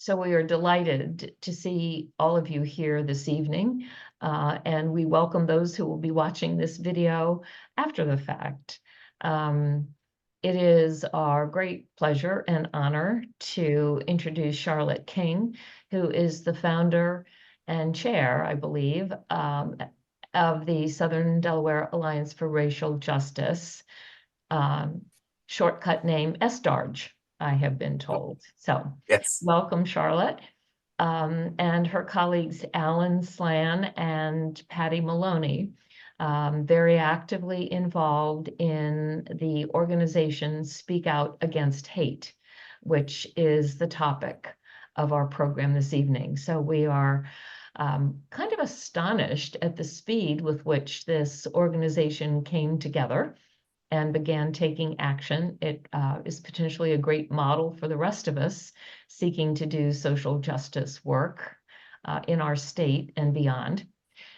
So we are delighted to see all of you here this evening, and we welcome those who will be watching this video after the fact. It is our great pleasure and honor to introduce Charlotte King, who is the founder and chair, I believe, of the Southern Delaware Alliance for Racial Justice, shortcut name SDARJ, I have been told. So Yes. welcome, Charlotte. And her colleagues, Allan, Slan, and Patty Maloney, very actively involved in the organization Speak Out Against Hate, which is the topic of our program this evening. So we are kind of astonished at the speed with which this organization came together and began taking action. It is potentially a great model for the rest of us seeking to do social justice work in our state and beyond.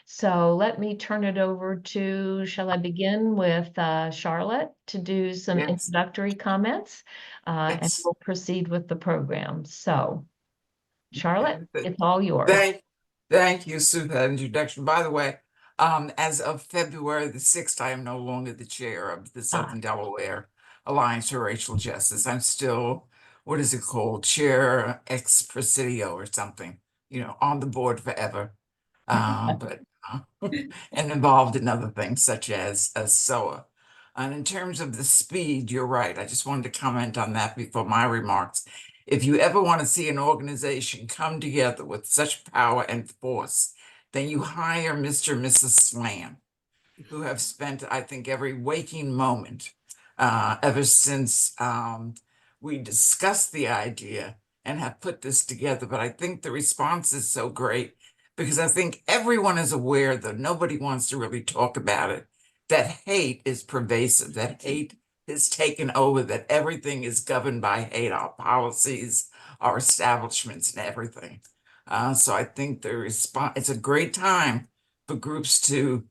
So let me turn it over to, shall I begin with Charlotte to do some introductory comments, and we'll proceed with the program. So Charlotte, it's all yours. Thank you, Sue, for that introduction. By the way, as of February the 6th, I am no longer the chair of the Southern Delaware Alliance for Racial Justice. I'm still, what is it called? Chair ex presidio or something, on the board forever. And involved in other things such as Soah. And in terms of the speed, you're right. I just wanted to comment on that before my remarks. If you ever want to see an organization come together with such power and force, then you hire Mr. and Mrs. Slan, who have spent, I think, every waking moment ever since we discussed the idea and have put this together. But I think the response is so great because I think everyone is aware, though nobody wants to really talk about it, that hate is pervasive, that hate is taken over, that everything is governed by hate, our policies, our establishments, and everything. So I think the response, it's a great time for groups to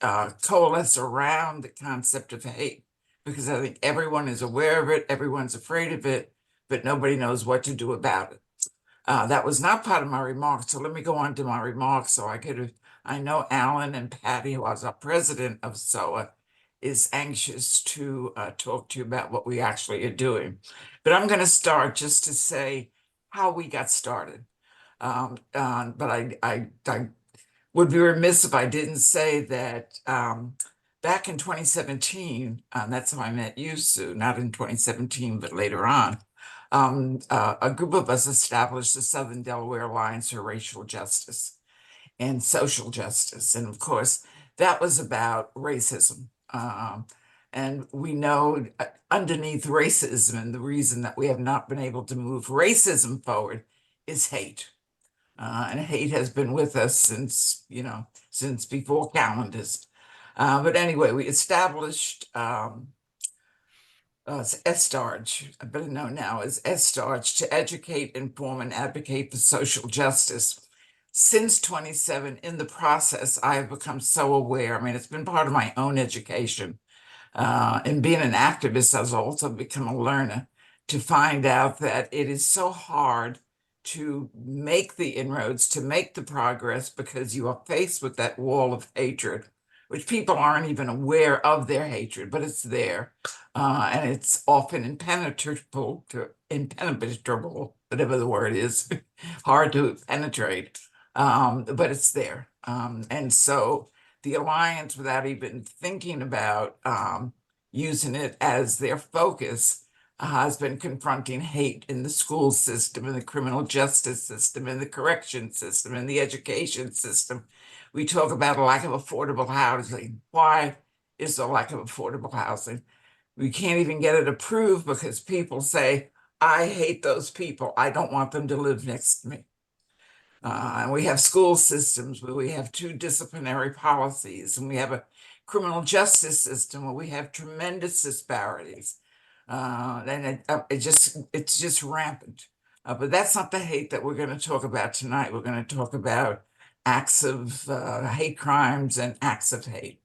coalesce around the concept of hate, because I think everyone is aware of it, everyone's afraid of it, but nobody knows what to do about it. That was not part of my remarks, so let me go on to my remarks so I know Allan and Patty, who was our president of SOA, is anxious to talk to you about what we actually are doing. But I'm going to start just to say how we got started. But I would be remiss if I didn't say that back in 2017, that's how I met you, Sue, not in 2017, but later on, a group of us established the Southern Delaware Alliance for Racial Justice and Social Justice. And of course, that was about racism. And we know underneath racism, and the reason that we have not been able to move racism forward is hate. And hate has been with us since before calendars. But anyway, we established SDARJ, better known now as SDARJ, to educate, inform, and advocate for social justice. Since 27, in the process, I have become so aware. I mean, it's been part of my own education. And being an activist, I've also become a learner to find out that it is so hard to make the inroads, to make the progress, because you are faced with that wall of hatred, which people aren't even aware of their hatred, but it's there. And it's often impenetrable, whatever the word is, hard to penetrate, but it's there. And so the Alliance, without even thinking about using it as their focus, has been confronting hate in the school system, in the criminal justice system, in the correction system, in the education system. We talk about a lack of affordable housing. Why is there a lack of affordable housing? We can't even get it approved because people say, I hate those people. I don't want them to live next to me. And we have school systems where we have two disciplinary policies, and we have a criminal justice system where we have tremendous disparities. And it's just rampant. But that's not the hate that we're going to talk about tonight. We're going to talk about acts of hate crimes and acts of hate.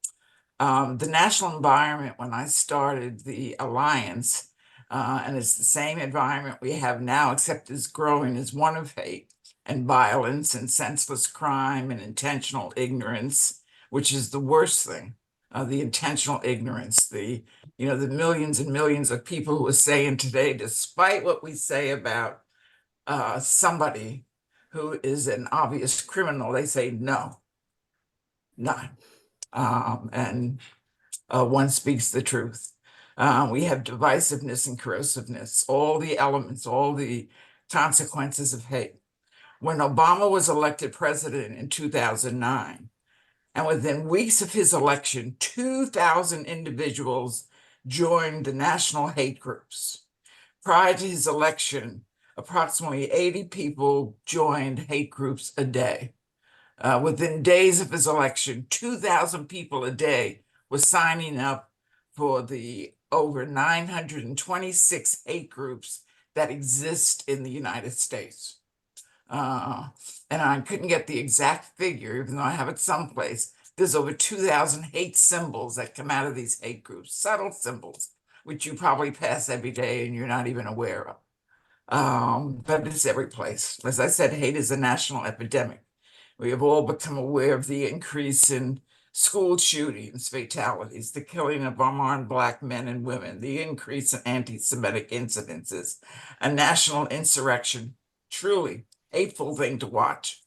The national environment, when I started the Alliance, And it's the same environment we have now, except it's growing as one of hate and violence and senseless crime and intentional ignorance, which is the worst thing. The intentional ignorance, the millions and millions of people who are saying today, despite what we say about somebody who is an obvious criminal, they say no, not. And one speaks the truth. We have divisiveness and corrosiveness, all the elements, all the consequences of hate. When Obama was elected president in 2009, and within weeks of his election, 2,000 individuals joined the national hate groups. Prior to his election, approximately 80 people joined hate groups a day. Within days of his election, 2,000 people a day were signing up for the over 926 hate groups that exist in the United States. And I couldn't get the exact figure, even though I have it someplace. There's over 2,000 hate symbols that come out of these hate groups, subtle symbols, which you probably pass every day and you're not even aware of. But it's every place. As I said, hate is a national epidemic. We have all become aware of the increase in school shootings, fatalities, the killing of unarmed Black men and women, the increase in anti-Semitic incidences, a national insurrection, truly hateful thing to watch,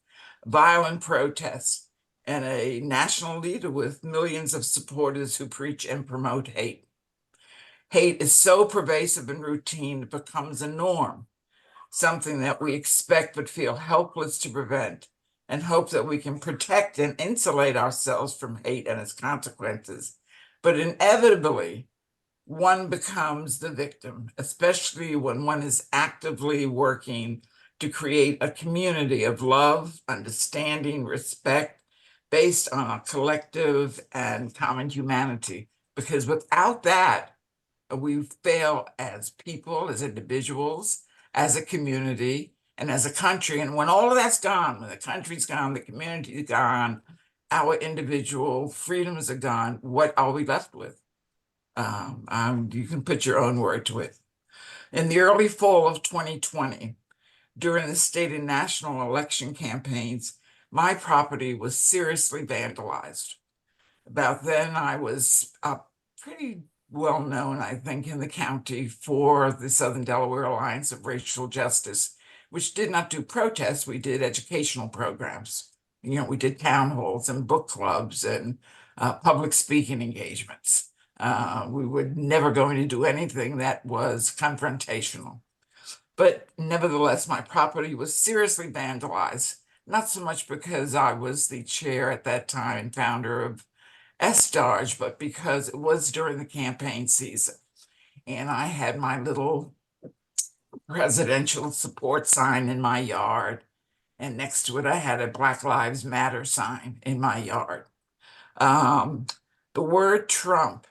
violent protests, and a national leader with millions of supporters who preach and promote hate. Hate is so pervasive and routine, it becomes a norm, something that we expect but feel helpless to prevent, and hope that we can protect and insulate ourselves from hate and its consequences. But inevitably, one becomes the victim, especially when one is actively working to create a community of love, understanding, respect, based on a collective and common humanity. Because without that, we fail as people, as individuals, as a community, and as a country. And when all of that's gone, when the country's gone, the community's gone, our individual freedoms are gone, what are we left with? You can put your own word to it. In the early fall of 2020, during the state and national election campaigns, my property was seriously vandalized. About then, I was pretty well known, I think, in the county for the Southern Delaware Alliance of Racial Justice, which did not do protests. We did educational programs. We did town halls and book clubs and public speaking engagements. We were never going to do anything that was confrontational. But nevertheless, my property was seriously vandalized, not so much because I was the chair at that time and founder of SDARJ, but because it was during the campaign season. And I had my little presidential support sign in my yard. And next to it, I had a Black Lives Matter sign in my yard. The word Trump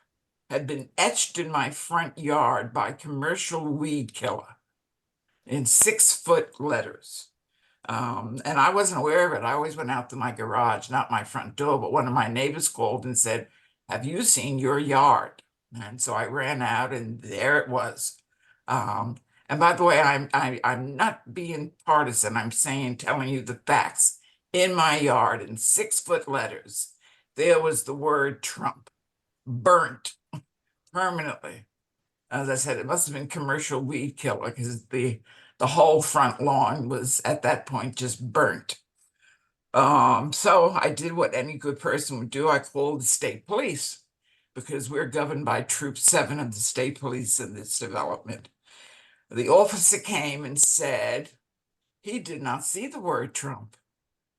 had been etched in my front yard by commercial weed killer in 6-foot letters. And I wasn't aware of it. I always went out to my garage, not my front door, but one of my neighbors called and said, "Have you seen your yard?" And so I ran out and there it was. And by the way, I'm not being partisan. I'm telling you the facts. In my yard in 6-foot letters, there was the word Trump, burnt permanently. As I said, it must have been commercial weed killer because the whole front lawn was at that point just burnt. So I did what any good person would do. I called the state police because we're governed by Troop 7 of the state police in this development. The officer came and said he did not see the word Trump,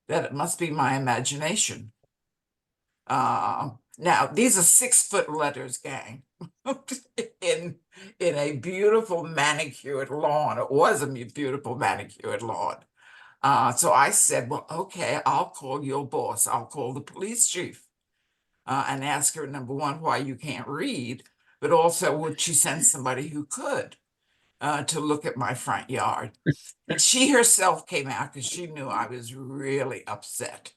that it must be my imagination. Now, these are 6-foot letters, gang, in a beautiful manicured lawn. It was a beautiful manicured lawn. So I said, well, okay, I'll call your boss. I'll call the police chief and ask her, number one, why you can't read, but also would she send somebody who could to look at my front yard. And she herself came out because she knew I was really upset.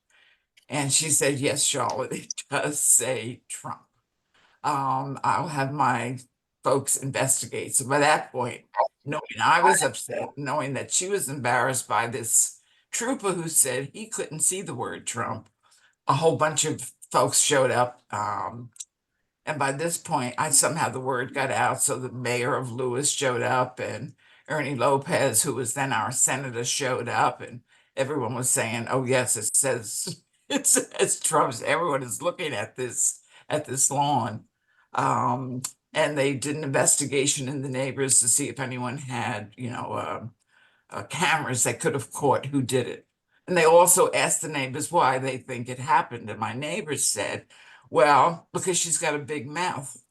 And she said, yes, Charlotte, it does say Trump. I'll have my folks investigate. So by that point, knowing I was upset, knowing that she was embarrassed by this trooper who said he couldn't see the word Trump, a whole bunch of folks showed up. And by this point, I somehow the word got out. So the mayor of Lewis showed up, and Ernie Lopez, who was then our senator, showed up, and everyone was saying, "Oh yes, it says it says Trump's." Everyone is looking at this lawn, um, and they did an investigation in the neighbors to see if anyone had, cameras that could have caught who did it. And they also asked the neighbors why they think it happened. And my neighbors said, well, because she's got a big mouth,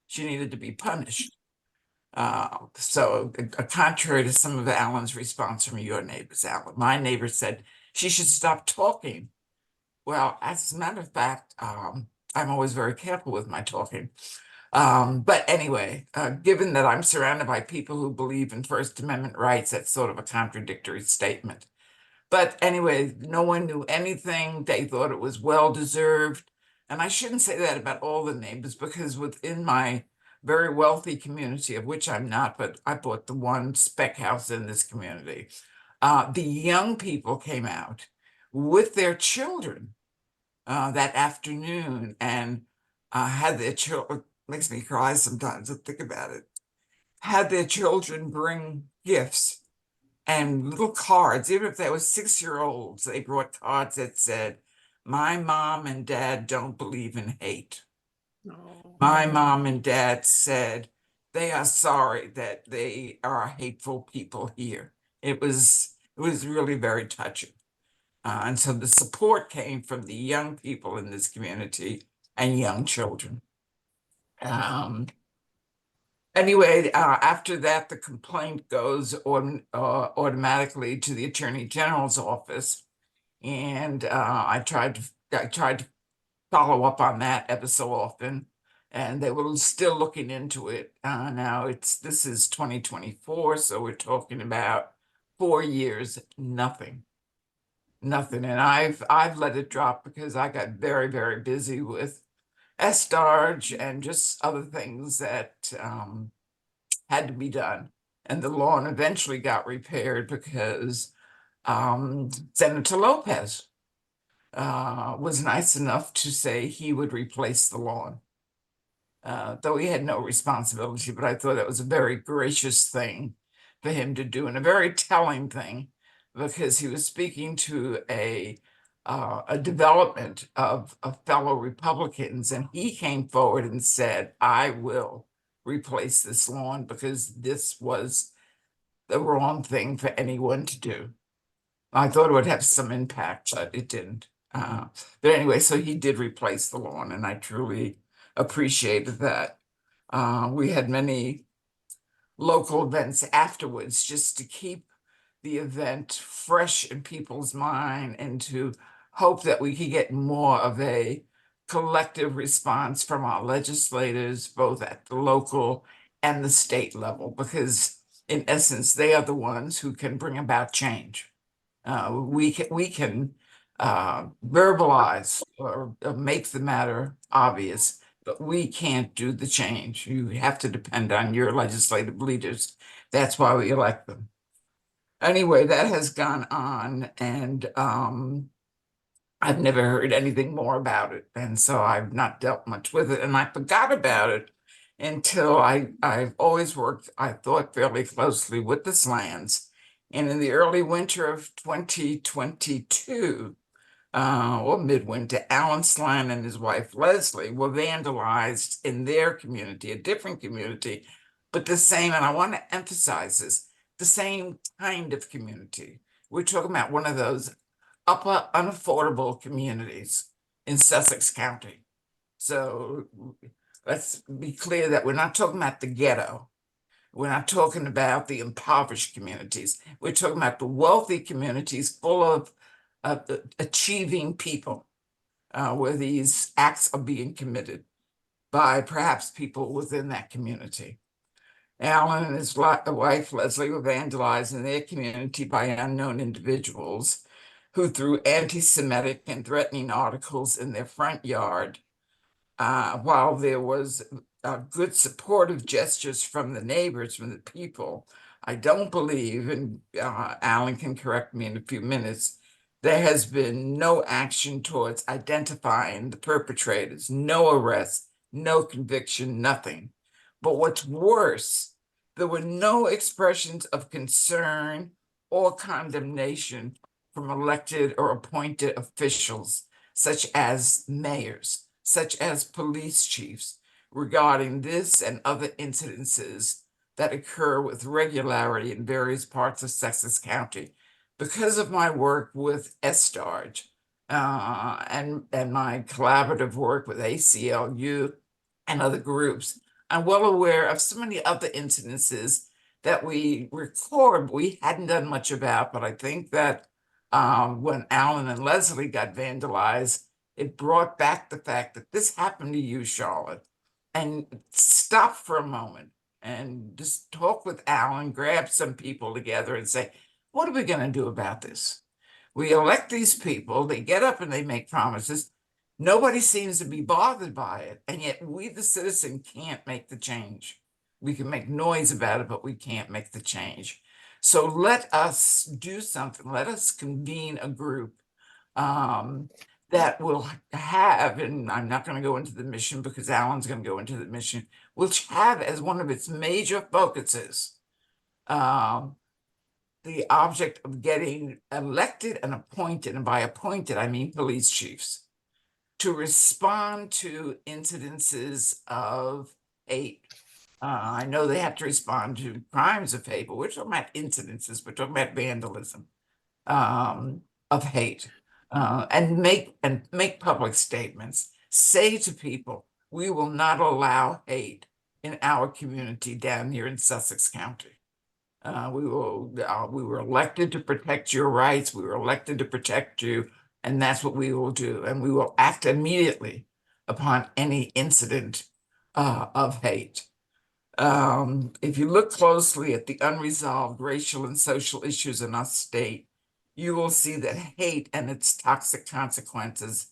she needed to be punished. So, contrary to some of Allan's response from your neighbors, Allan, my neighbor said she should stop talking. Well, as a matter of fact, I'm always very careful with my talking. But anyway, given that I'm surrounded by people who believe in First Amendment rights, that's sort of a contradictory statement. But anyway, no one knew anything. They thought it was well-deserved. And I shouldn't say that about all the neighbors, because within my very wealthy community, of which I'm not, but I bought the one spec house in this community, the young people came out with their children that afternoon and had their children, makes me cry sometimes to think about it, had their children bring gifts and little cards. Even if they were 6-year-olds, they brought cards that said, "My mom and dad don't believe in hate. My mom and dad said they are sorry that they are hateful people here." It was really very touching. And so the support came from the young people in this community and young children. Anyway, after that, the complaint goes automatically to the Attorney General's office, and I tried to follow up on that ever so often, and they were still looking into it. Now this is 2024, so we're talking about 4 years, nothing, and I've let it drop because I got very, very busy with SDARJ and just other things that had to be done. And the lawn eventually got repaired because Senator Lopez was nice enough to say he would replace the lawn, though he had no responsibility. But I thought that was a very gracious thing for him to do, and a very telling thing, because he was speaking to a development of fellow Republicans, and he came forward and said, "I will replace this lawn because this was the wrong thing for anyone to do." I thought it would have some impact, but it didn't. But anyway, so he did replace the lawn, and I truly appreciated that. We had many local events afterwards just to keep the event fresh in people's mind and to hope that we could get more of a collective response from our legislators, both at the local and the state level, because in essence, they are the ones who can bring about change. We can verbalize or make the matter obvious, but we can't do the change. You have to depend on your legislative leaders. That's why we elect them. Anyway, that has gone on, and I've never heard anything more about it, and so I've not dealt much with it, and I forgot about it until I've always worked, I thought, fairly closely with the Slans. And in the early winter of 2022, or midwinter, Allan Slan and his wife Leslie were vandalized in their community, a different community, but the same, and I want to emphasize this, the same kind of community. We're talking about one of those upper unaffordable communities in Sussex County. So let's be clear that we're not talking about the ghetto. We're not talking about the impoverished communities. We're talking about the wealthy communities full of achieving people, where these acts are being committed by perhaps people within that community. Allan and his wife Leslie were vandalized in their community by unknown individuals who threw anti-Semitic and threatening articles in their front yard, while there was good supportive gestures from the neighbors, from the people. I don't believe, and Allan can correct me in a few minutes, there has been no action towards identifying the perpetrators, no arrest, no conviction, nothing. But what's worse, there were no expressions of concern or condemnation from elected or appointed officials, such as mayors, such as police chiefs, regarding this and other incidences that occur with regularity in various parts of Sussex County. Because of my work with SDARJ and my collaborative work with ACLU and other groups, I'm well aware of so many other incidences that we record we hadn't done much about, but I think that when Allan and Leslie got vandalized, it brought back the fact that this happened to you, Charlotte, and stop for a moment and just talk with Allan, grab some people together and say, what are we going to do about this? We elect these people, they get up and they make promises. Nobody seems to be bothered by it. And yet we, the citizen, can't make the change. We can make noise about it, but we can't make the change. So let us do something. Let us convene a group that will have, and I'm not going to go into the mission because Allan's going to go into the mission, which have as one of its major focuses the object of getting elected and appointed, and by appointed, I mean police chiefs, to respond to incidences of hate. I know they have to respond to crimes of hate, but we're talking about incidences, we're talking about vandalism of hate, and make public statements. Say to people, we will not allow hate in our community down here in Sussex County. We were elected to protect your rights. We were elected to protect you, and that's what we will do. And we will act immediately upon any incident of hate. If you look closely at the unresolved racial and social issues in our state, you will see that hate and its toxic consequences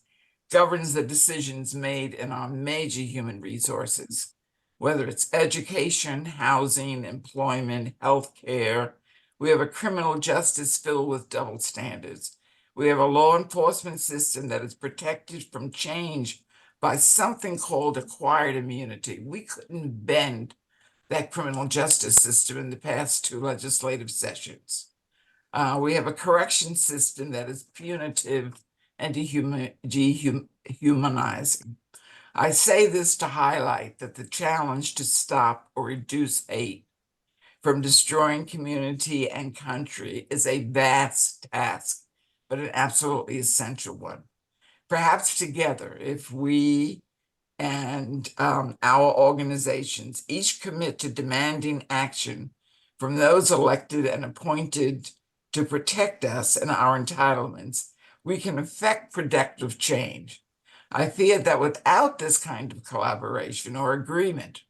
governs the decisions made in our major human resources, whether it's education, housing, employment, healthcare. We have a criminal justice filled with double standards. We have a law enforcement system that is protected from change by something called acquired immunity. We couldn't bend that criminal justice system in the past two legislative sessions. We have a correction system that is punitive and dehumanizing. I say this to highlight that the challenge to stop or reduce hate from destroying community and country is a vast task, but an absolutely essential one. Perhaps together, if we and our organizations each commit to demanding action from those elected and appointed to protect us and our entitlements, we can effect productive change. I fear that without this kind of collaboration or agreement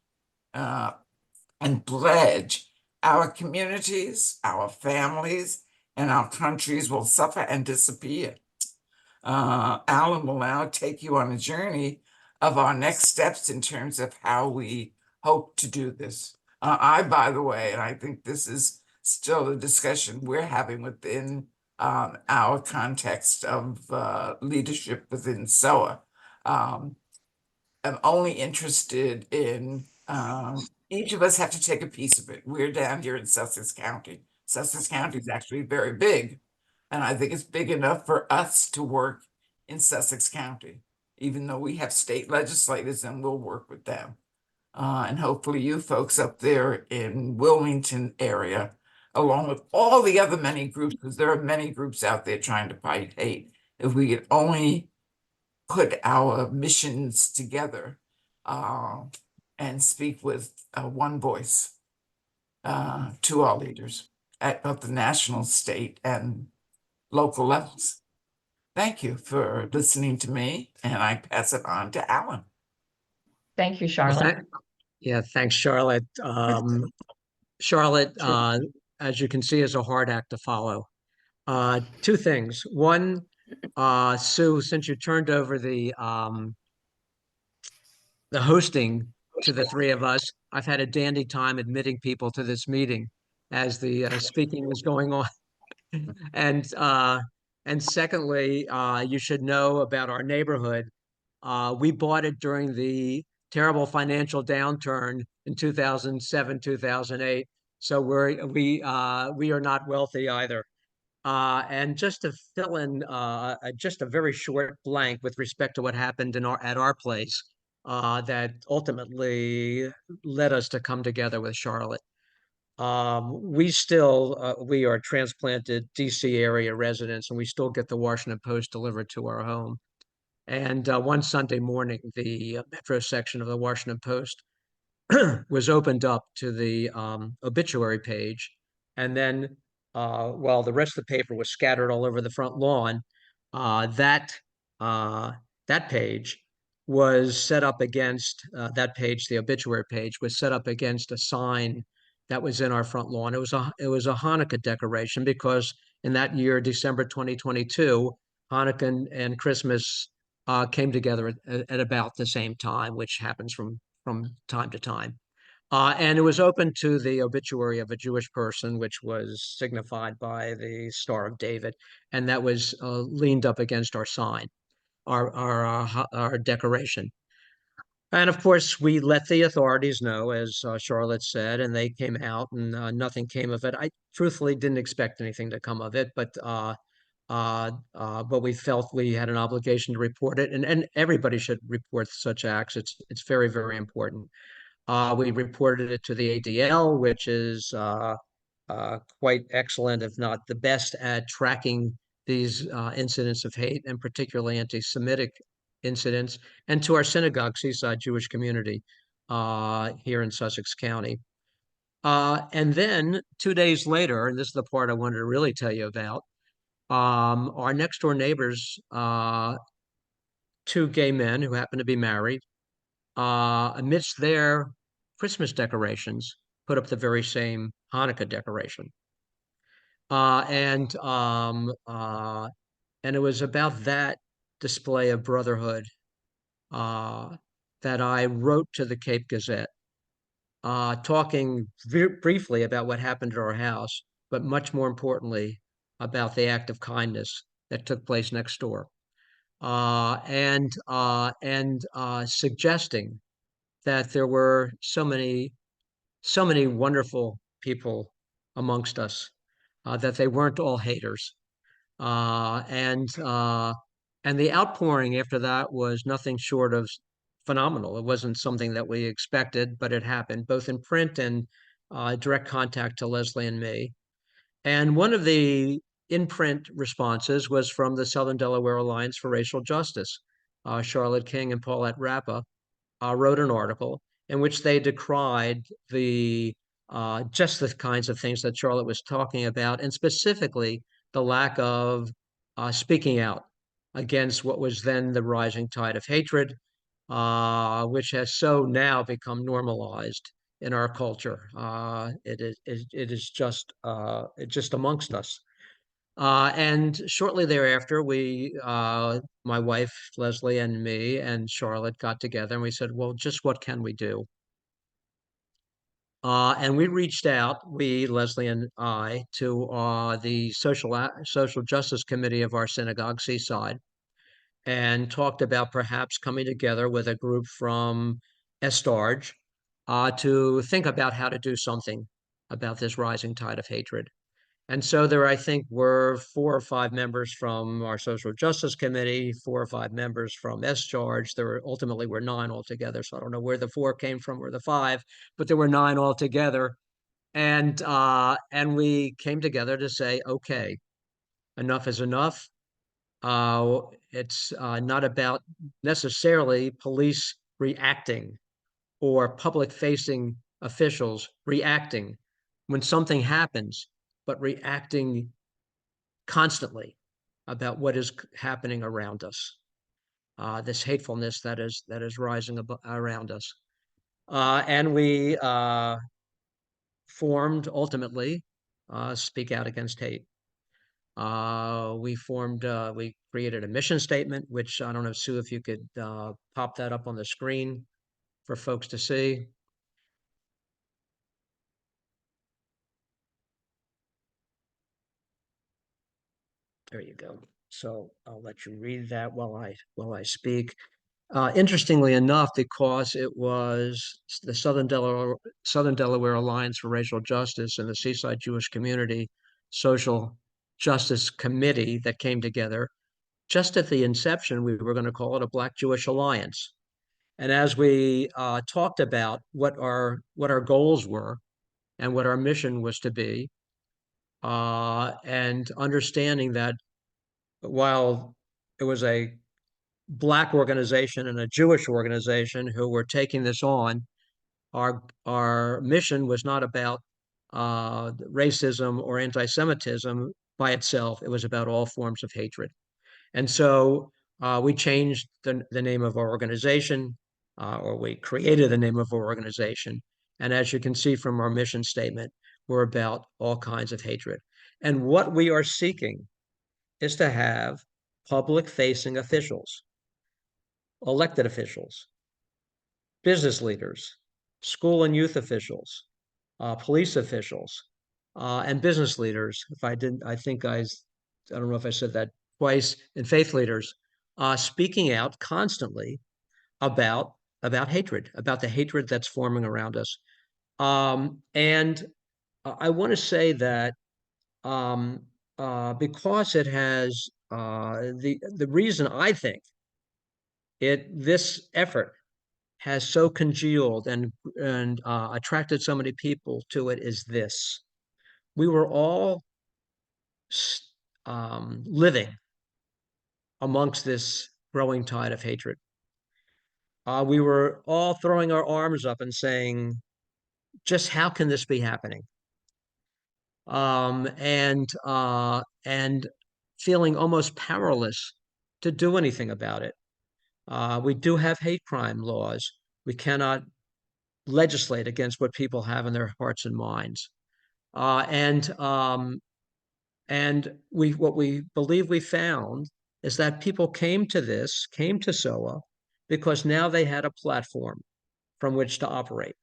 and pledge, our communities, our families, and our countries will suffer and disappear. Allan will now take you on a journey of our next steps in terms of how we hope to do this. By the way, and I think this is still a discussion we're having within our context of leadership within Soah. I'm only interested in each of us have to take a piece of it. We're down here in Sussex County. Sussex County is actually very big. And I think it's big enough for us to work in Sussex County, even though we have state legislators and we'll work with them. And hopefully you folks up there in Wilmington area, along with all the other many groups, because there are many groups out there trying to fight hate. If we could only put our missions together and speak with one voice to our leaders at both the national, state, and local levels. Thank you for listening to me, and I pass it on to Allan. Thank you, Well, Charlotte. yeah, thanks, Charlotte. Charlotte, Sure. as you can see, is a hard act to follow. Two things. One, Sue, since you turned over the hosting to the three of us. I've had a dandy time admitting people to this meeting as the speaking was going on. And secondly, you should know about our neighborhood. We bought it during the terrible financial downturn in 2007, 2008. So we are not wealthy either. And just to fill in just a very short blank with respect to what happened at our place that ultimately led us to come together with Charlotte. We are transplanted DC area residents, and we still get the Washington Post delivered to our home. And one Sunday morning, the Metro section of the Washington Post was opened up to the obituary page. And then while the rest of the paper was scattered all over the front lawn, that that page was set up against that page, the obituary page, was set up against a sign that was in our front lawn. It was a Hanukkah decoration because in that year, December 2022, Hanukkah and Christmas came together at about the same time, which happens from time to time. And it was open to the obituary of a Jewish person, which was signified by the Star of David, and that was leaned up against our sign, our decoration. And of course, we let the authorities know, as Charlotte said, and they came out, and nothing came of it. I truthfully didn't expect anything to come of it, but we felt we had an obligation to report it, and everybody should report such acts. It's very, very important. We reported it to the ADL, which is quite excellent, if not the best, at tracking these incidents of hate, and particularly anti-Semitic incidents, and to our synagogue, Seaside Jewish Community here in Sussex County. And then 2 days later, and this is the part I wanted to really tell you about, our next door neighbors, two gay men who happen to be married, amidst their Christmas decorations, put up the very same Hanukkah decoration. And it was about that display of brotherhood that I wrote to the Cape Gazette, talking briefly about what happened at our house, but much more importantly, about the act of kindness that took place next door. And suggesting that there were so many wonderful people amongst us, that they weren't all haters. And the outpouring after that was nothing short of phenomenal. It wasn't something that we expected, but it happened, both in print and direct contact to Leslie and me. And one of the in-print responses was from the Southern Delaware Alliance for Racial Justice. Charlotte King and Paulette Rappa wrote an article in which they decried just the kinds of things that Charlotte was talking about, and specifically the lack of speaking out against what was then the rising tide of hatred, which has so now become normalized in our culture. It is just amongst us. And shortly thereafter, my wife, Leslie, and me and Charlotte got together, and we said, well, just what can we do? And we reached out, Leslie and I, to the social justice committee of our synagogue, Seaside, and talked about perhaps coming together with a group from SDARJ to think about how to do something about this rising tide of hatred. And so there, I think, were 4 or 5 members from our Social Justice Committee, 4 or 5 members from SDARJ. There ultimately were 9 altogether. So I don't know where the 4 came from or the 5, but there were 9 altogether. And we came together to say, okay, enough is enough. It's not about necessarily police reacting or public-facing officials reacting when something happens, but reacting constantly about what is happening around us, this hatefulness that is rising around us. And we formed, ultimately, Speak Out Against Hate. We created a mission statement, which I don't know, Sue, if you could pop that up on the screen. for folks to see. There you go. So I'll let you read that while I speak. Interestingly enough, because it was the Southern Delaware Alliance for Racial Justice and the Seaside Jewish Community Social Justice Committee that came together, just at the inception, we were going to call it a Black Jewish Alliance. And as we talked about what our goals were and what our mission was to be, and understanding that while it was a Black organization and a Jewish organization who were taking this on, our mission was not about racism or anti-Semitism by itself. It was about all forms of hatred. And so we changed the name of our organization, or we created the name of our organization. And as you can see from our mission statement, we're about all kinds of hatred. And what we are seeking is to have public-facing officials, elected officials, business leaders, school and youth officials, police officials, and business leaders. If I didn't, I don't know if I said that twice, and faith leaders, speaking out constantly about hatred, about the hatred that's forming around us. And I want to say that because it has the reason I think this effort has so congealed and attracted so many people to it is this: we were all living amongst this growing tide of hatred. We were all throwing our arms up and saying, just how can this be happening? And feeling almost powerless to do anything about it. We do have hate crime laws. We cannot legislate against what people have in their hearts and minds. And what we believe we found is that people came to Soah, because now they had a platform from which to operate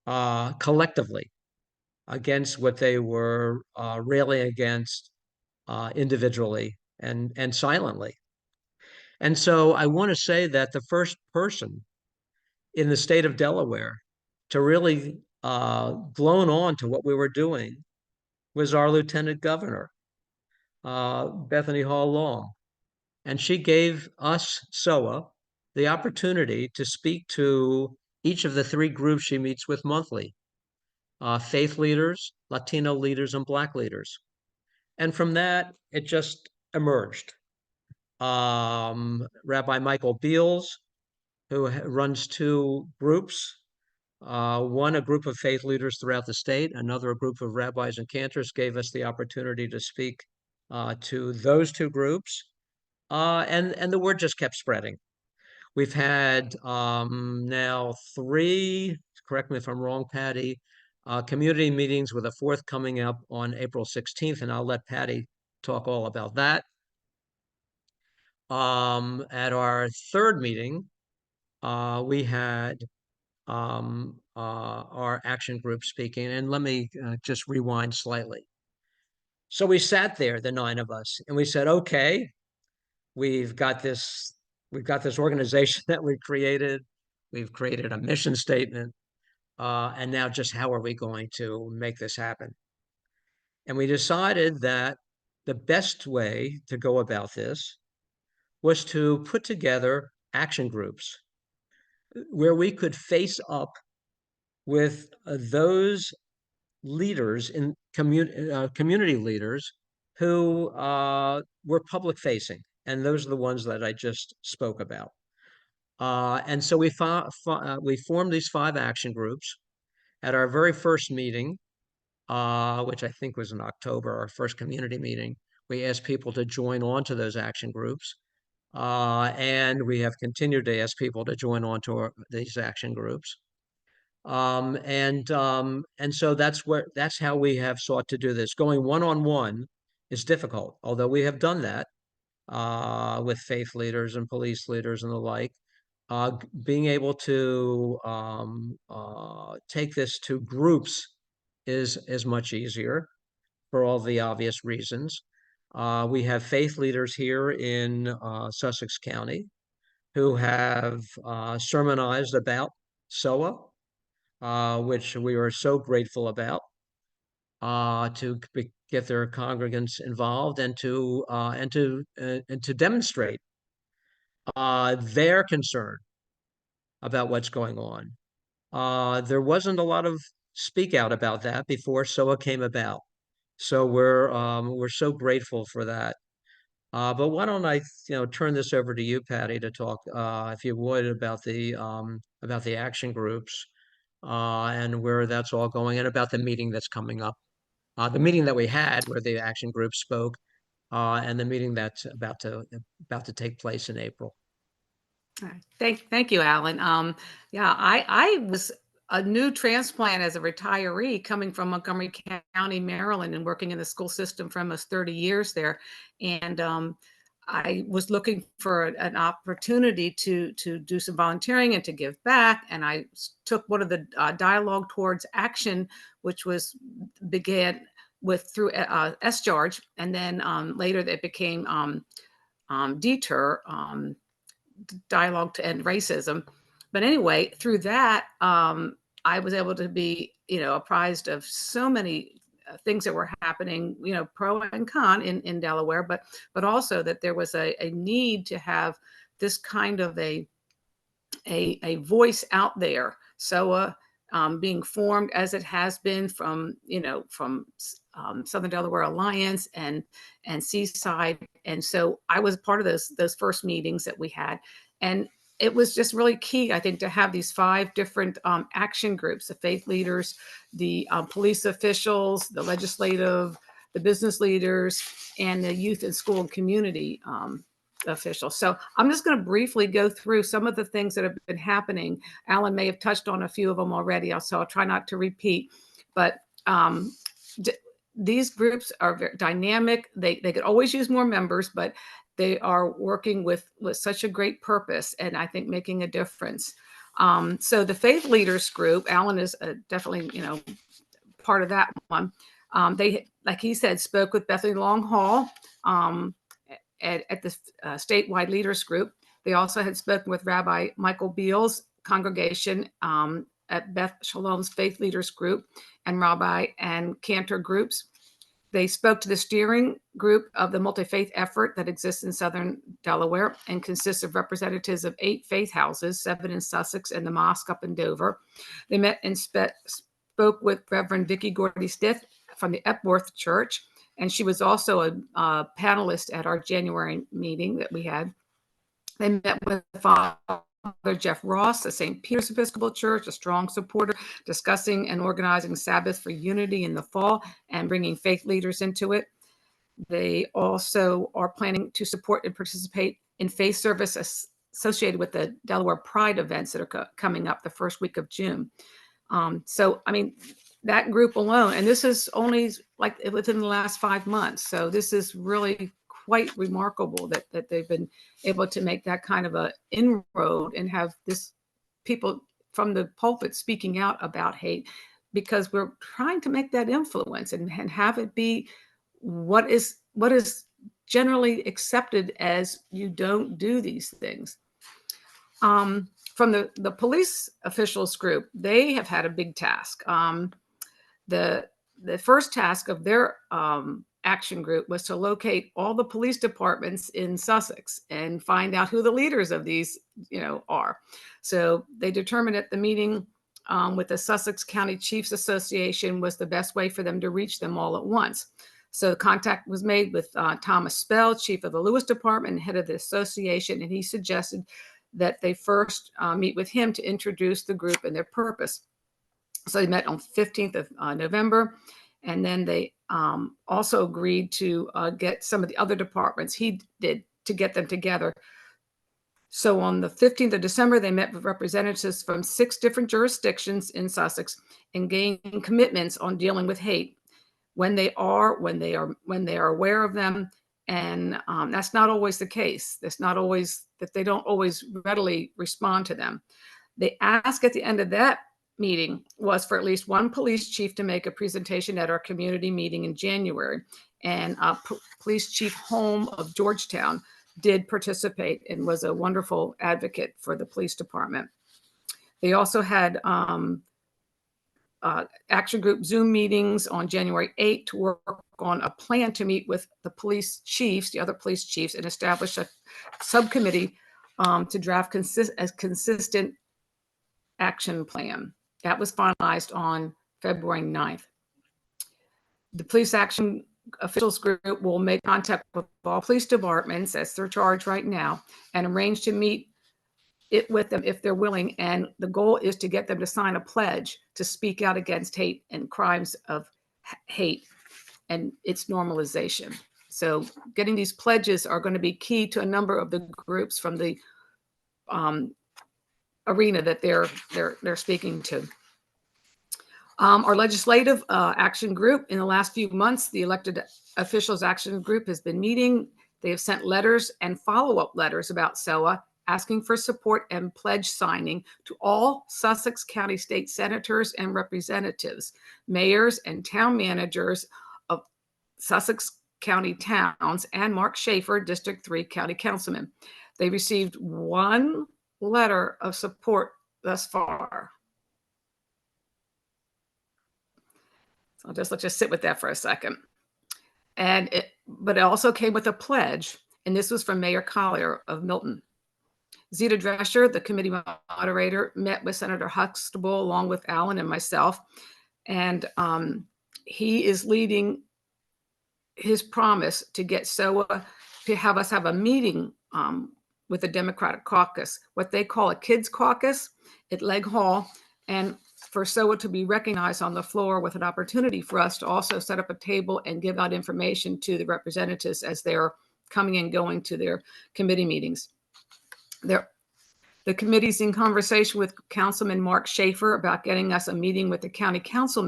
collectively against what they were railing against individually and silently. And so I want to say that the first person in the state of Delaware to really blown on to what we were doing was our Lieutenant Governor, Bethany Hall Long. And she gave us, Soah, the opportunity to speak to each of the 3 groups she meets with monthly: faith leaders, Latino leaders, and Black leaders. And from that, it just emerged. Rabbi Michael Beals, who runs 2 groups, one a group of faith leaders throughout the state, another a group of rabbis and cantors, gave us the opportunity to speak to those 2 groups. And the word just kept spreading. We've had now 3, correct me if I'm wrong, Patty, community meetings, with a 4th coming up on April 16th, and I'll let Patty talk all about that. At our 3rd meeting, we had our action group speaking, and let me just rewind slightly. So we sat there, the 9 of us, and we said, okay, we've got this organization that we created. We've created a mission statement. And now just how are we going to make this happen? And we decided that the best way to go about this was to put together action groups where we could face up with those leaders in community leaders who were public facing. And those are the ones that I just spoke about. And so we formed these 5 action groups. At our very first meeting, which I think was in October, our first community meeting, we asked people to join on to those action groups. And we have continued to ask people to join on to these action groups. And so that's how we have sought to do this. Going one-on-one is difficult, although we have done that with faith leaders and police leaders and the like. being able to take this to groups is much easier for all the obvious reasons. We have faith leaders here in Sussex County who have sermonized about Soah, which we are so grateful about, to get their congregants involved and to demonstrate their concern about what's going on. There wasn't a lot of speak out about that before Soah came about, so we're so grateful for that. But why don't I, turn this over to you, Patty, to talk, if you would, about the action groups, and where that's all going, and about the meeting that's coming up, the meeting that we had where the action group spoke, and the meeting that's about to take place in April. All right. Thank you, Allan. Yeah, I was a new transplant as a retiree coming from Montgomery County, Maryland, and working in the school system for almost 30 years there. And I was looking for an opportunity to do some volunteering and to give back. And I took one of the Dialogue Towards Action, which began through SDARJ, and then later it became Deter. Dialogue to End Racism. But anyway, through that, I was able to be, apprised of so many things that were happening, pro and con in Delaware, but also that there was a need to have this kind of a voice out there. So being formed as it has been from Southern Delaware Alliance and Seaside. And so I was part of those first meetings that we had. And it was just really key, I think, to have these 5 different action groups: the faith leaders, the police officials, the legislative, the business leaders, and the youth and school and community officials. So I'm just going to briefly go through some of the things that have been happening. Allan may have touched on a few of them already, so I'll try not to repeat. But these groups are very dynamic. They could always use more members, but they are working with such a great purpose, and I think making a difference. So the Faith Leaders Group, Allan is definitely, part of that one. They, like he said, spoke with Bethany Long Hall at the statewide leaders group. They also had spoken with Rabbi Michael Beal's congregation at Beth Shalom's Faith Leaders Group and Rabbi and Cantor groups. They spoke to the steering group of the multi-faith effort that exists in Southern Delaware and consists of representatives of 8 faith houses, 7 in Sussex and the mosque up in Dover. They met and spoke with Reverend Vicki Gordy-Stith from the Epworth Church, and she was also a panelist at our January meeting that we had. They met with Father Jeff Ross, the St. Peter's Episcopal Church, a strong supporter, discussing and organizing Sabbath for Unity in the fall and bringing faith leaders into it. They also are planning to support and participate in faith service associated with the Delaware Pride events that are coming up the first week of June. So, I mean, that group alone, and this is only like within the last 5 months. So this is really quite remarkable that they've been able to make that kind of a inroad and have this people from the pulpit speaking out about hate, because we're trying to make that influence and have it be what is generally accepted as you don't do these things. From the police officials group, they have had a big task. The first task of their action group was to locate all the police departments in Sussex and find out who the leaders of these, are. So they determined at the meeting with the Sussex County Chiefs Association was the best way for them to reach them all at once. So contact was made with Thomas Spell, chief of the Lewis Department and head of the association, and he suggested that they first meet with him to introduce the group and their purpose. So they met on 15th of November, and then they also agreed to get some of the other departments he did to get them together. So on the 15th of December, they met with representatives from 6 different jurisdictions in Sussex and gained commitments on dealing with hate when they are aware of them, And that's not always the case. That's not always that they don't always readily respond to them. The ask at the end of that meeting was for at least one police chief to make a presentation at our community meeting in January. And Police Chief Holm of Georgetown did participate and was a wonderful advocate for the police department. They also had action group Zoom meetings on January 8th to work on a plan to meet with the police chiefs, the other police chiefs, and establish a subcommittee to draft a consistent action plan. That was finalized on February 9th. The police action officials group will make contact with all police departments, that's their charge right now, and arrange to meet with them if they're willing. And the goal is to get them to sign a pledge to speak out against hate and crimes of hate and its normalization. So getting these pledges are going to be key to a number of the groups from the arena that they're speaking to. Our legislative action group, in the last few months, the elected officials action group has been meeting. They have sent letters and follow-up letters about Soah, asking for support and pledge signing to all Sussex County state senators and representatives, mayors and town managers of Sussex County towns, and Mark Schaefer, District 3 County Councilman. They received one letter of support thus far. So let's just sit with that for a second. But it also came with a pledge, and this was from Mayor Collier of Milton. Zita Drescher, the committee moderator, met with Senator Huxtable along with Allan and myself, and he is leading his promise to get Soah to have us have a meeting with the Democratic caucus, what they call a kids caucus at Legg Hall, and for Soah to be recognized on the floor with an opportunity for us to also set up a table and give out information to the representatives as they're coming and going to their committee meetings. The committee's in conversation with Councilman Mark Schaefer about getting us a meeting with the county council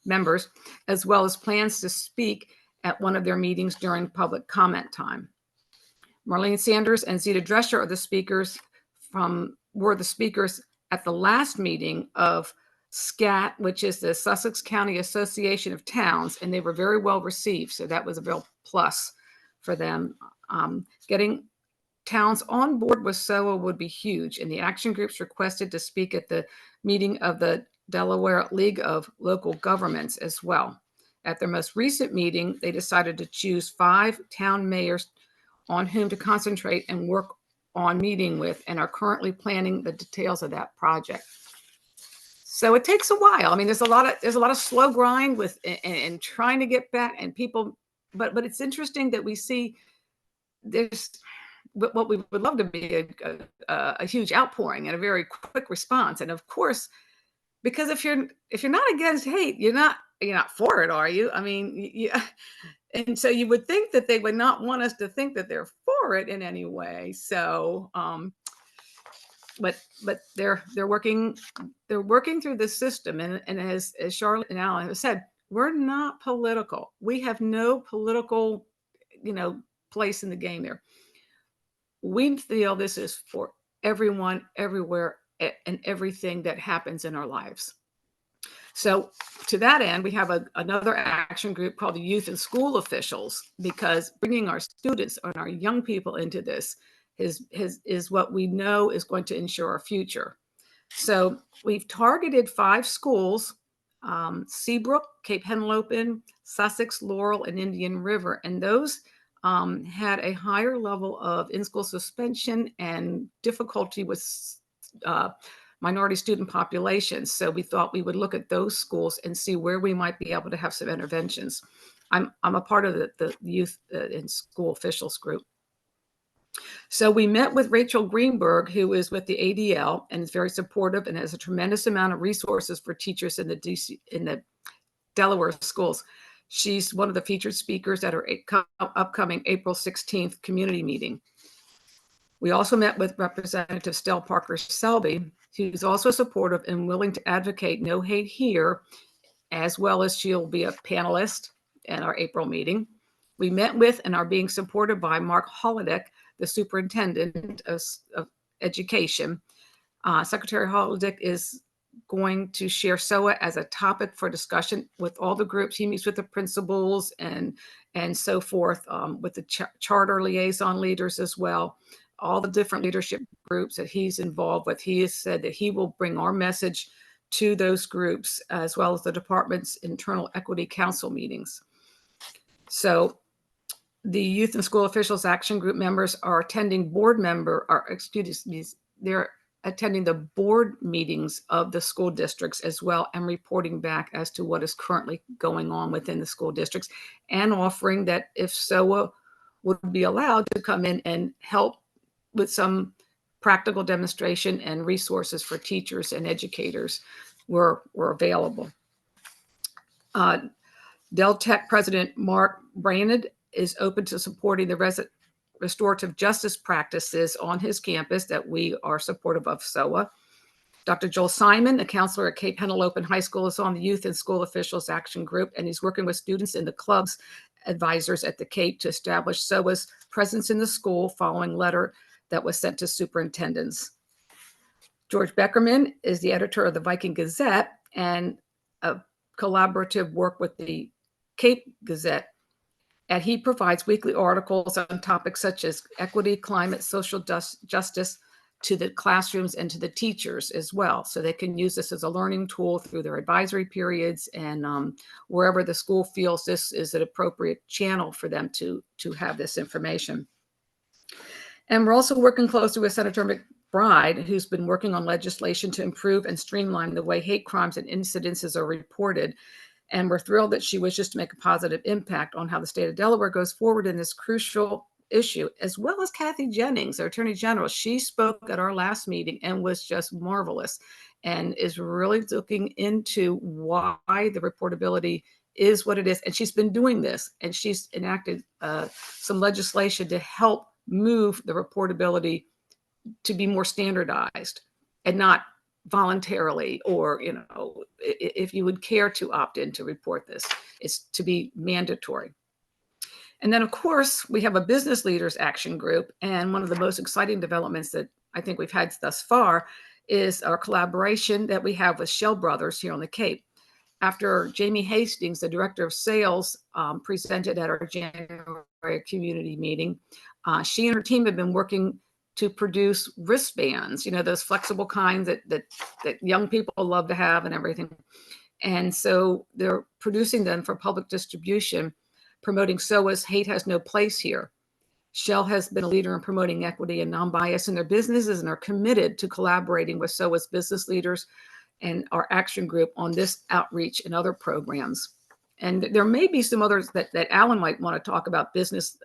members, as well as plans to speak at one of their meetings during public comment time. Marlene Sanders and Zita Drescher are the speakers were the speakers at the last meeting of SCAT, which is the Sussex County Association of Towns, and they were very well received. So that was a real plus for them. Getting towns on board with Soah would be huge, and the action groups requested to speak at the meeting of the Delaware League of Local Governments as well. At their most recent meeting, they decided to choose 5 town mayors on whom to concentrate and work on meeting with, and are currently planning the details of that project. So it takes a while. I mean, there's a lot of slow grind with and trying to get back and people, but it's interesting that we see there's what we would love to be a huge outpouring and a very quick response. And of course, because if you're not against hate, you're not for it, are you? I mean, and so you would think that they would not want us to think that they're for it in any way. So, but they're working through the system, and as Charlotte and Allan have said, we're not political. We have no political, place in the game there. We feel this is for everyone, everywhere, and everything that happens in our lives. So to that end, we have another action group called the Youth and School Officials, because bringing our students and our young people into this is what we know is going to ensure our future. So we've targeted 5 schools, Seabrook, Cape Henlopen, Sussex, Laurel, and Indian River. And those had a higher level of in-school suspension and difficulty with minority student populations. So we thought we would look at those schools and see where we might be able to have some interventions. I'm a part of the Youth and School Officials group. So we met with Rachel Greenberg, who is with the ADL and is very supportive and has a tremendous amount of resources for teachers in the Delaware schools. She's one of the featured speakers at our upcoming April 16th community meeting. We also met with Representative Stell Parker Selby, who's also supportive and willing to advocate no hate here, as well as she'll be a panelist at our April meeting. We met with and are being supported by Mark Holodeck, the superintendent of education. Secretary Holodeck is going to share SOA as a topic for discussion with all the groups. He meets with the principals and so forth, with the charter liaison leaders as well, all the different leadership groups that he's involved with. He has said that he will bring our message to those groups as well as the department's internal equity council meetings. So the Youth and School Officials Action Group members are attending they're attending the board meetings of the school districts as well and reporting back as to what is currently going on within the school districts, and offering that if SOA would be allowed to come in and help with some practical demonstration and resources for teachers and educators were available. Del Tech President Mark Branad is open to supporting the restorative justice practices on his campus that we are supportive of SOA. Dr. Joel Simon, a counselor at Cape Henlopen High School, is on the Youth and School Officials Action Group, and he's working with students in the club's advisors at the Cape to establish SOA's presence in the school following letter that was sent to superintendents. George Beckerman is the editor of the Viking Gazette and a collaborative work with the Cape Gazette. And he provides weekly articles on topics such as equity, climate, social justice to the classrooms and to the teachers as well. So they can use this as a learning tool through their advisory periods and wherever the school feels this is an appropriate channel for them to have this information. And we're also working closely with Senator McBride, who's been working on legislation to improve and streamline the way hate crimes and incidences are reported. And we're thrilled that she wishes to make a positive impact on how the state of Delaware goes forward in this crucial issue, as well as Kathy Jennings, our Attorney General. She spoke at our last meeting and was just marvelous and is really looking into why the reportability is what it is. And she's been doing this, and she's enacted some legislation to help move the reportability to be more standardized and not voluntarily, or, you know, if you would care to opt in to report this, it's to be mandatory. And then, of course, we have a business leaders action group. And one of the most exciting developments that I think we've had thus far is our collaboration that we have with Shell Brothers here on the Cape. After Jamie Hastings, the director of sales, presented at our January community meeting, she and her team have been working to produce wristbands, you know, those flexible kinds that young people love to have and everything. And so they're producing them for public distribution, promoting SOA's Hate Has No Place Here. Shell has been a leader in promoting equity and non-bias in their businesses and are committed to collaborating with SOA's business leaders and our action group on this outreach and other programs. And there may be some others that Allan might want to talk about, business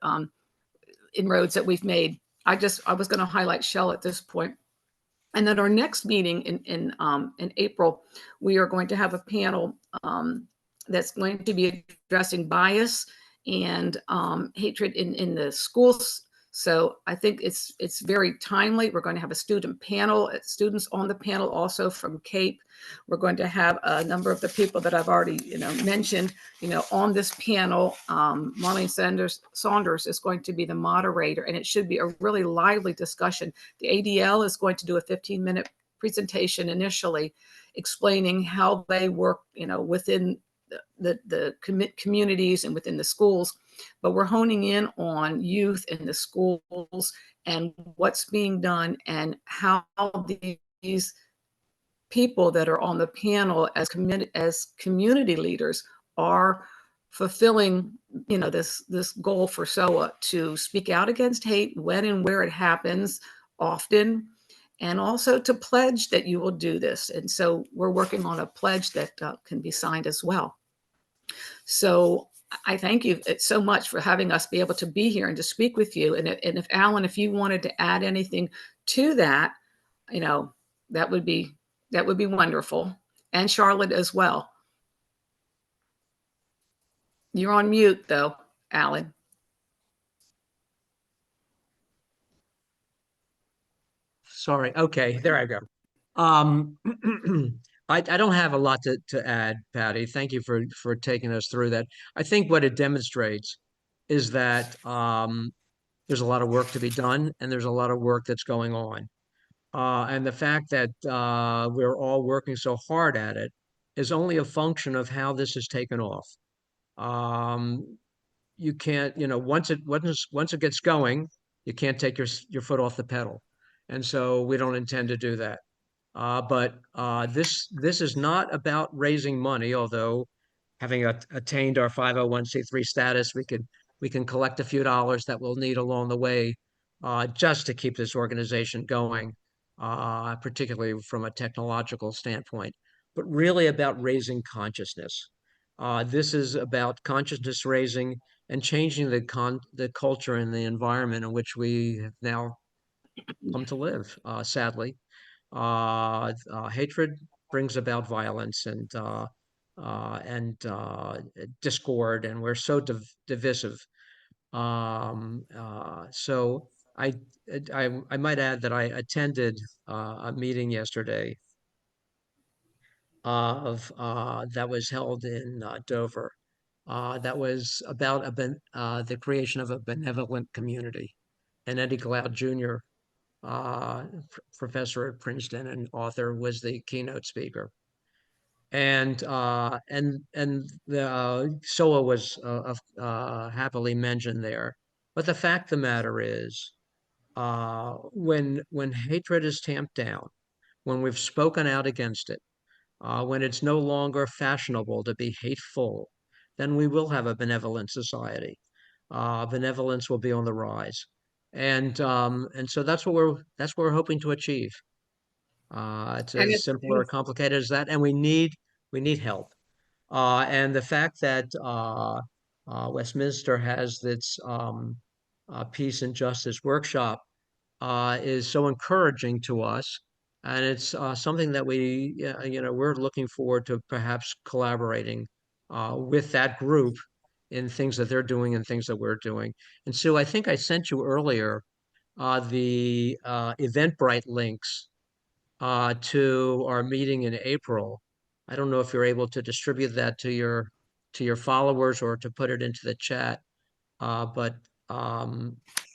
inroads that we've made. I was going to highlight Shell at this point. And then our next meeting in April, we are going to have a panel that's going to be addressing bias and hatred in the schools. So I think it's very timely. We're going to have a student panel, students on the panel also from Cape. We're going to have a number of the people that I've already mentioned on this panel. Marlene Saunders is going to be the moderator, and it should be a really lively discussion. The ADL is going to do a 15-minute presentation initially explaining how they work within the communities and within the schools, but we're honing in on youth in the schools and what's being done and how these people that are on the panel as community leaders are fulfilling this goal for SOA to speak out against hate when and where it happens often, and also to pledge that you will do this. And so we're working on a pledge that can be signed as well. So I thank you so much for having us be able to be here and to speak with you. And if Allan, if you wanted to add anything to that, that would be wonderful. And Charlotte as well. You're on mute though, Allan. Sorry. Okay, there I go. I don't have a lot to add, Patty. Thank you for taking us through that. I think what it demonstrates is that there's a lot of work to be done, and there's a lot of work that's going on. And the fact that we're all working so hard at it is only a function of how this has taken off. You can't, once it gets going, you can't take your foot off the pedal, and so we don't intend to do that. But this is not about raising money, although having attained our 501c3 status, we can collect a few dollars that we'll need along the way, just to keep this organization going, particularly from a technological standpoint, but really about raising consciousness. This is about consciousness raising and changing the culture and the environment in which we have now come to live, sadly. Hatred brings about violence and discord, and we're so divisive. So I might add that I attended a meeting yesterday that was held in Dover. That was about the creation of a benevolent community. And Eddie Glaude Jr., professor at Princeton and author, was the keynote speaker. And the Soah was happily mentioned there. But the fact of the matter is, when hatred is tamped down, when we've spoken out against it, when it's no longer fashionable to be hateful, then we will have a benevolent society. Benevolence will be on the rise, and so that's what we're hoping to achieve. It's And as it's, simple or complicated as that, and we need help. And the fact that Westminster has this peace and justice workshop is so encouraging to us, and it's something that we're looking forward to perhaps collaborating with that group in things that they're doing and things that we're doing. And Sue, I think I sent you earlier the Eventbrite links to our meeting in April. I don't know if you're able to distribute that to your followers or to put it into the chat. But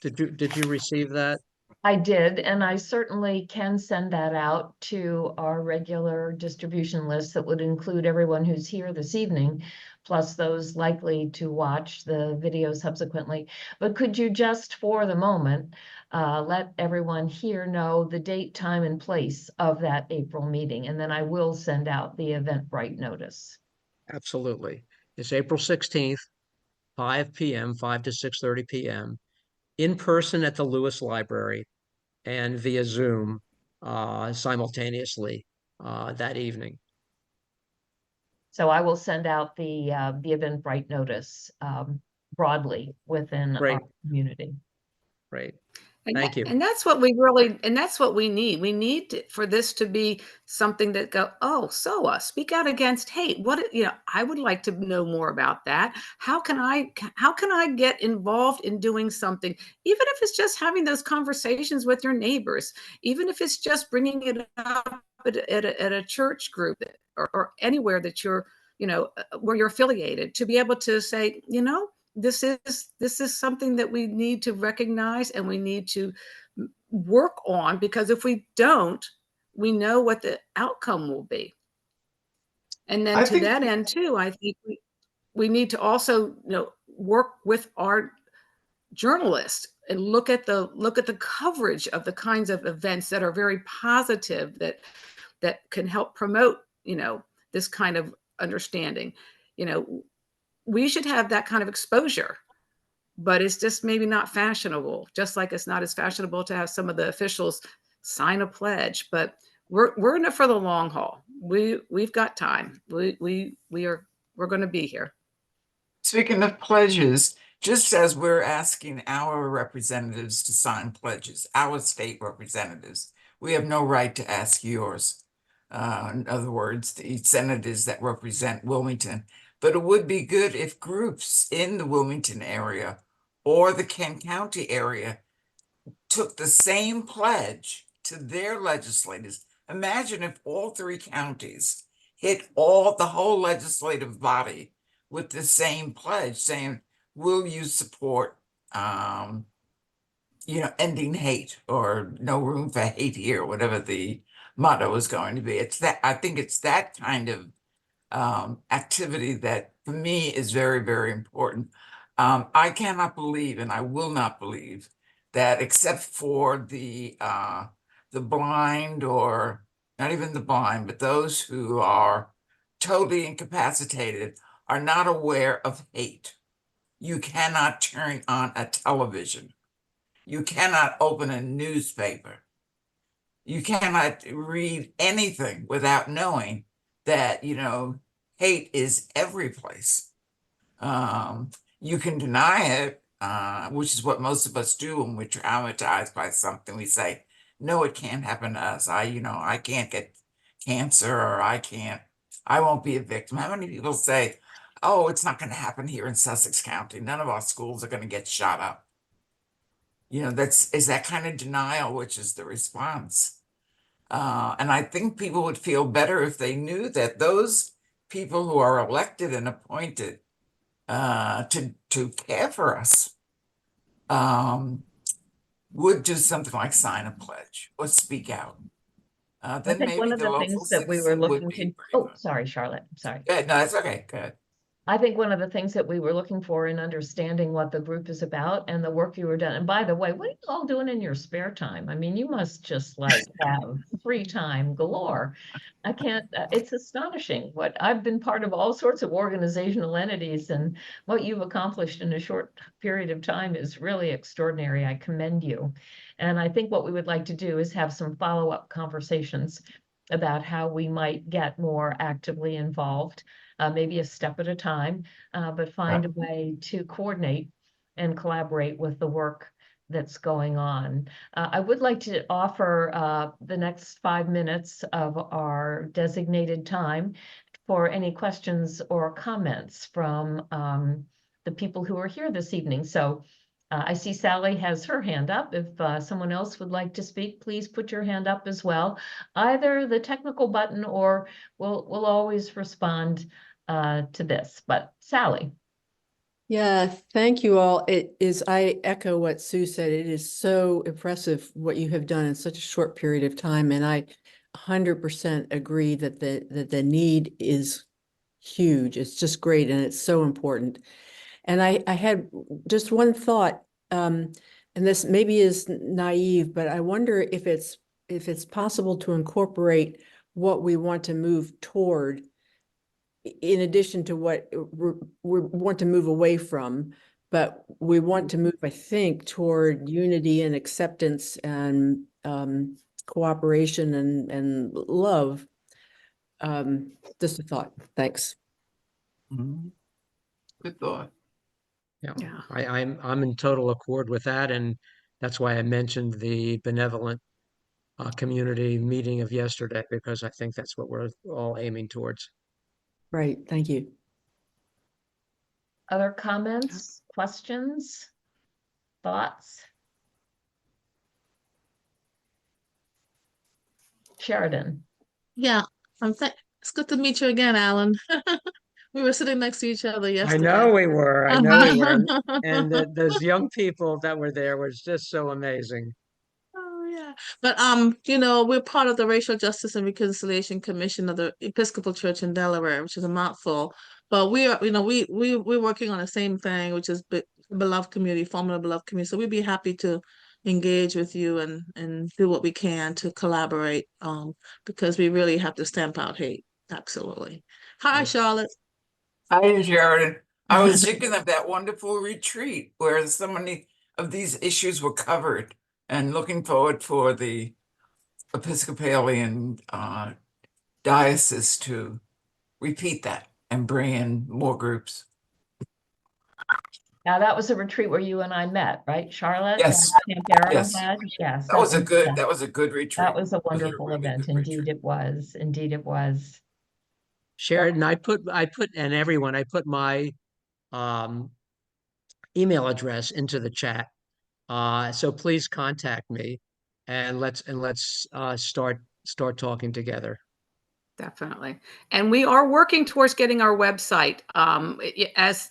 did you receive that? I did, and I certainly can send that out to our regular distribution list that would include everyone who's here this evening, plus those likely to watch the video subsequently. But could you just, for the moment, let everyone here know the date, time, and place of that April meeting, and then I will send out the Eventbrite notice. Absolutely. It's April 16th, 5 p.m., 5 to 6:30 p.m., in person at the Lewis Library and via Zoom simultaneously that evening. So I will send out the Eventbrite notice broadly within our Great, community. great. and, Thank you. and that's what we really, and that's what we need. We need for this to be something that oh, Soah, speak out against hate. I would like to know more about that. How can I get involved in doing something, even if it's just having those conversations with your neighbors, even if it's just bringing it up at a church group or anywhere that you're, where you're affiliated, to be able to say, this is something that we need to recognize and we need to work on, because if we don't, we know what the outcome will be. And then to that end too, I think we need to also, work with our journalists and look at the coverage of the kinds of events that are very positive, that can help promote, this kind of understanding. We should have that kind of exposure, but it's just maybe not fashionable, just like it's not as fashionable to have some of the officials sign a pledge. But we're in it for the long haul. We've got time. We're going to be here. Speaking of pledges, just as we're asking our representatives to sign pledges, our state representatives, we have no right to ask yours. In other words, the senators that represent Wilmington. But it would be good if groups in the Wilmington area or the Kent County area took the same pledge to their legislators. Imagine if all three counties hit the whole legislative body with the same pledge, saying, will you support, ending hate or no room for hate here, whatever the motto is going to be. I think it's that kind of activity that for me is very, very important. I cannot believe, and I will not believe, that except for the blind, or not even the blind, but those who are totally incapacitated, are not aware of hate. You cannot turn on a television. You cannot open a newspaper. You cannot read anything without knowing that, hate is every place. You can deny it, which is what most of us do when we're traumatized by something. We say, no, it can't happen to us. I can't get cancer, or I won't be a victim. How many people say, oh, it's not going to happen here in Sussex County. None of our schools are going to get shot up. Is that kind of denial, which is the response. And I think people would feel better if they knew that those people who are elected and appointed to care for us would do something like sign a pledge or speak out. I Then think one maybe of the the local things that we were citizen would looking be to, oh, braver. sorry, Charlotte, sorry. Good, no, that's okay, good. I think one of the things that we were looking for in understanding what the group is about and the work you were doing. And by the way, what are you all doing in your spare time? I mean, you must just like have free time galore. I can't, it's astonishing what I've been part of, all sorts of organizational entities, and what you've accomplished in a short period of time is really extraordinary. I commend you. And I think what we would like to do is have some follow-up conversations about how we might get more actively involved, maybe a step at a time, but find a way to coordinate and collaborate with the work that's going on. I would like to offer the next 5 minutes of our designated time for any questions or comments from the people who are here this evening. So I see Sally has her hand up. If someone else would like to speak, please put your hand up as well. Either the technical button, or we'll always respond to this. But Sally. Yeah, thank you all. I echo what Sue said. It is so impressive what you have done in such a short period of time. And I 100% agree that the need is huge. It's just great, and it's so important. And I had just one thought, and this maybe is naive, but I wonder if it's possible to incorporate what we want to move toward, in addition to what we want to move away from, but we want to move, I think, toward unity and acceptance and cooperation and love. Just a thought. Thanks. Mhm. Good thought. Yeah. I'm in total accord with that, and that's why I mentioned the benevolent community meeting of yesterday, because I think that's what we're all aiming towards. Right. Thank you. Other comments, questions, thoughts? Sheridan. Yeah, it's good to meet you again, Alan. We were sitting next to each other I yesterday. know we were. I know we were. And those young people that were there was just so amazing. Oh yeah. But we're part of the Racial Justice and Reconciliation Commission of the Episcopal Church in Delaware, which is a mouthful. But we are, we're working on the same thing, which is beloved community, forming a beloved community. So we'd be happy to engage with you and do what we can to collaborate, because we really have to stamp out hate. Absolutely. Hi, Charlotte. Hi, Sheridan. I was thinking of that wonderful retreat where so many of these issues were covered, and looking forward for the Episcopalian diocese to repeat that and bring in more groups. Now, that was a retreat where you and I met, right, Charlotte? Yes. Camp Arrowhead? Yes. Yes. That was a good retreat. That was a It was wonderful really event. good Indeed, retreat. it was. Indeed, it was. Sheridan, I put my um, email address into the chat. So please contact me, and let's start talking together. Definitely. And we are working towards getting our website. As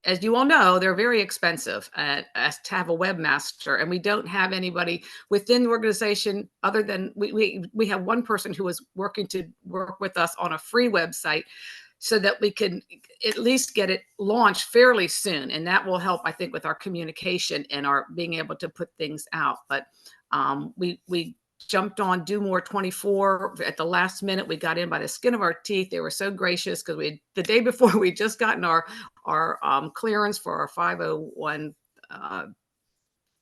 as you all know, they're very expensive as to have a webmaster, and we don't have anybody within the organization other than we have one person who is working to work with us on a free website so that we can at least get it launched fairly soon. And that will help, I think, with our communication and our being able to put things out. But we jumped on Do More 24 at the last minute. We got in by the skin of our teeth. They were so gracious because the day before we just gotten our clearance for our 501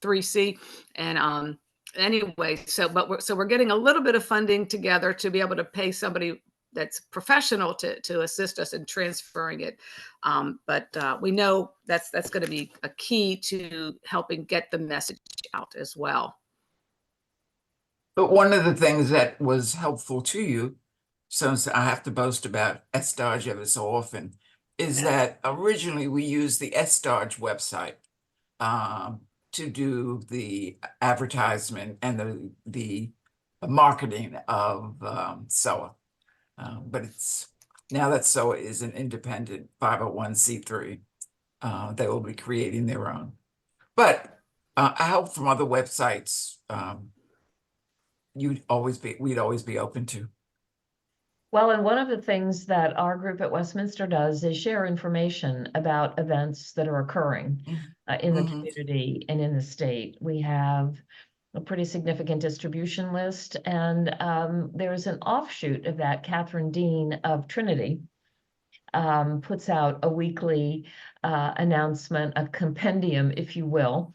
3C. And anyway, so we're getting a little bit of funding together to be able to pay somebody that's professional to assist us in transferring it. But we know that's going to be a key to helping get the message out as well. But one of the things that was helpful to you, since I have to boast about SDARJ ever so often, is that originally we used the SDARJ website to do the advertisement and the marketing of Soah. But it's now that Soah is an independent 501c3, they will be creating their own. But help from other websites, we'd always be open to. Well, and one of the things that our group at Westminster does is share information about events that are occurring in the community and in the state. We have a pretty significant distribution list, and there's an offshoot of that. Catherine Dean of Trinity puts out a weekly announcement, a compendium, if you will,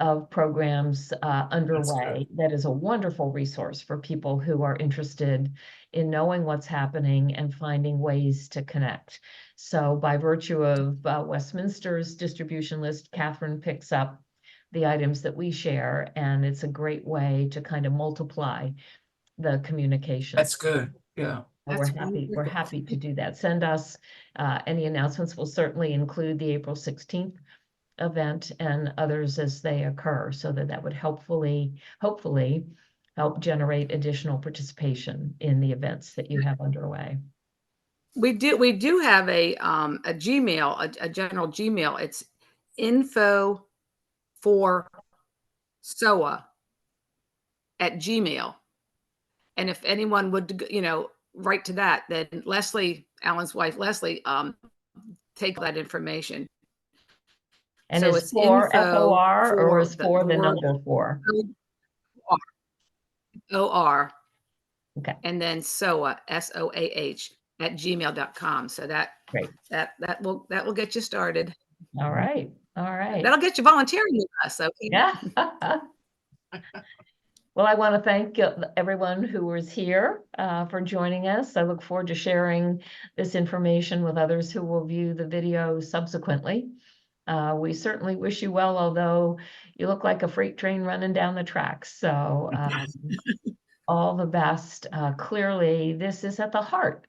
of programs underway. That is a wonderful resource for people who are interested in knowing what's happening and finding ways to connect. So by virtue of Westminster's distribution list, Catherine picks up the items that we share, and it's a great way to kind of multiply the communication. That's good. Yeah. We're happy to do that. Send us any announcements. We'll certainly include the April 16th event and others as they occur, so that would hopefully help generate additional participation in the events that you have underway. We do have a Gmail, a general Gmail. It's info for Soah at Gmail. And if anyone would, write to that, then Leslie, Allan's wife, Leslie, take that information. And So is it's for info FOR or for is for the number 4? OR. Okay. And then Soah, SOAH at gmail.com. So Great. that will get you started. All right. That'll get you volunteering with us. So Yeah. Well, I want to thank everyone who was here for joining us. I look forward to sharing this information with others who will view the video subsequently. We certainly wish you well, although you look like a freight train running down the tracks. So all the best. Clearly, this is at the heart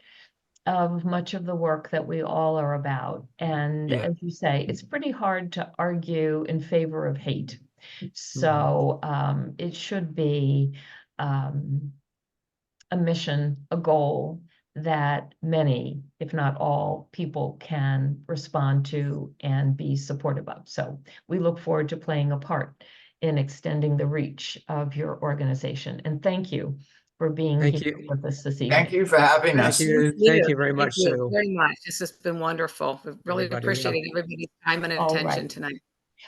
of much of the work that we all are about. And as you say, it's pretty hard to argue in favor of hate. So it should be a mission, a goal that many, if not all, people can respond to and be supportive of. So we look forward to playing a part in extending the reach of your organization. And thank you for being here with us this evening. Thank you for having us. Thank you very much, Sue. Very much. This has been wonderful. We really appreciate everybody's time and attention tonight.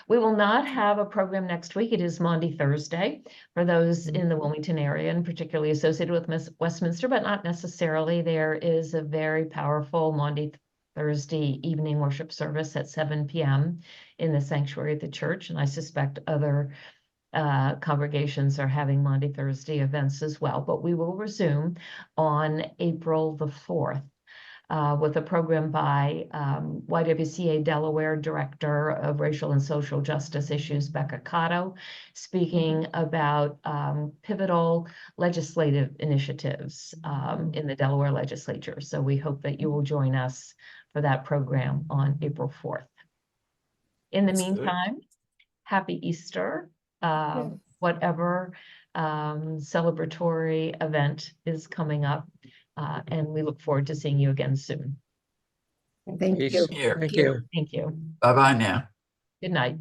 We will not have a program next week. It is Maundy Thursday for those in the Wilmington area and particularly associated with Westminster, but not necessarily. There is a very powerful Maundy Thursday evening worship service at 7 p.m. in the sanctuary of the church, and I suspect other congregations are having Maundy Thursday events as well. But we will resume on April the 4th. With a program by YWCA Delaware Director of Racial and Social Justice Issues, Becca Cotto, speaking about pivotal legislative initiatives in the Delaware legislature. So we hope that you will join us for that program on April 4th. In the meantime, happy Easter, whatever celebratory event is coming up. And we look forward to seeing you again soon. Thank Peace. you. Here. Thank you. Thank you. Bye-bye now. Good night.